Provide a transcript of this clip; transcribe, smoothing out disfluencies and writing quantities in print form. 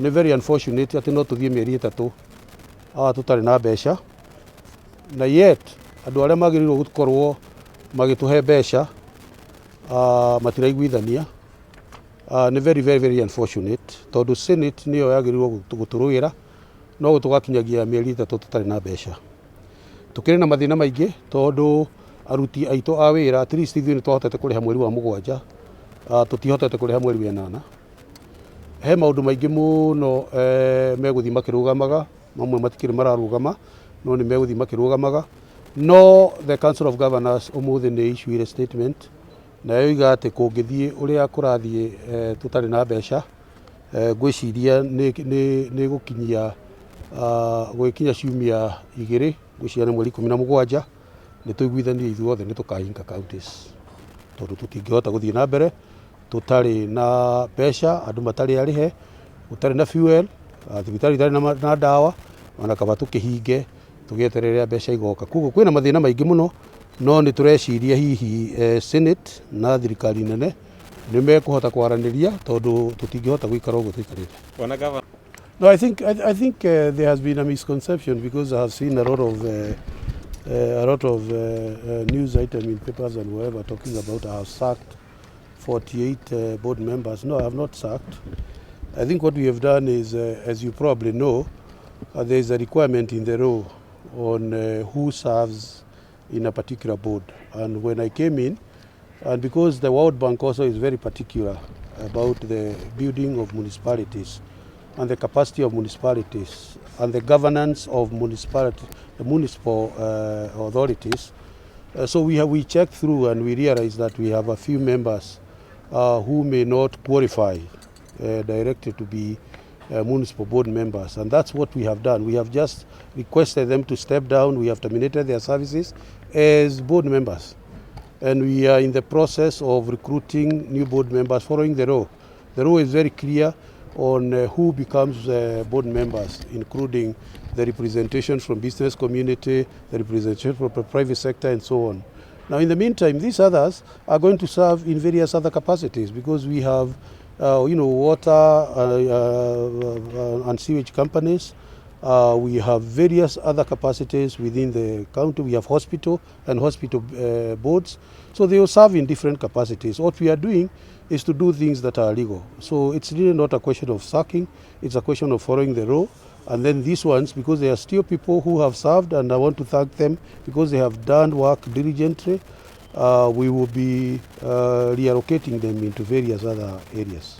Nĩ very unfortunate atĩ no tũthiĩ mĩeri 3 tũtarĩ na mbeca, na yet andũ arĩa magĩrĩirwo gũkorwo magĩtũhe mbeca matiraiguithania. Nĩ very unfortunate tondũ Senate nĩyo yagĩrĩirwo gũtũrũĩra, no tũgakinyagia mĩeri 3 tũtarĩ na mbeca. Tũkĩrĩ na mathĩna maingĩ tondũ aruti aitũ a wĩra at least ithuĩ nĩ twahotete kũrĩha mweri wa 7, tũtihotete kũrĩha mweri wa 8. He maũndũ maingĩ mũno megũthiĩ makĩrũgamaga, mamwe matikĩrĩ mararũgama, no nĩ megũthiĩ makĩrũgamaga. No the Council of Governors ũmũthĩ nĩ issuire statement na yoiga atĩ kũngĩthiĩ ũrĩa kũrathiĩ tũtarĩ na mbeca, ngwĩciria nĩ gũgĩkinya ciumia 2, ngwĩciria nĩ mweri 17, nĩ tũiguithanie ithuothe nĩ tũkahinga counties, tondũ tũtingĩhota gũthiĩ na mbere tũtarĩ na mbeca, andũ matarĩ arĩhe, gũtarĩ na fuel, thibitarĩ itarĩ na ndawa, ona kaba tũkĩhinge tũgĩeterera mbeca igoka. Koguo kwĩna mathĩna maingĩ mũno, no nĩ tũreciria hihi Senate na thirikari nene nĩ mekũhota kwaranĩria tondũ tũtingĩhota gũikara ũguo tũikarĩte. No, I think there has been a misconception because I have seen a lot of news item in papers and wherever talking about I have sacked 48 board members. No, I have not sacked. I think what we have done is, as you probably know, there is a requirement in the law on who serves in a particular board. And when I came in, and because the World Bank also is very particular about the building of municipalities and the capacity of municipalities and the governance of municipal authorities, so we checked through and we realized that we have a few members who may not qualify directly to be municipal board members, and that's what we have done. We have just requested them to step down. We have terminated their services as board members, and we are in the process of recruiting new board members following the law. The law is very clear on who becomes board members, including the representation from business community, the representation from the private sector, and so on. Now, in the meantime, these others are going to serve in various other capacities because we have water and sewage companies. We have various other capacities within the county. We have hospital and hospital boards. So they will serve in different capacities. What we are doing is to do things that are legal. So it's really not a question of sacking. It's a question of following the law. And then these ones, because they are still people who have served, and I want to thank them because they have done work diligently, we will be reallocating them into various other areas.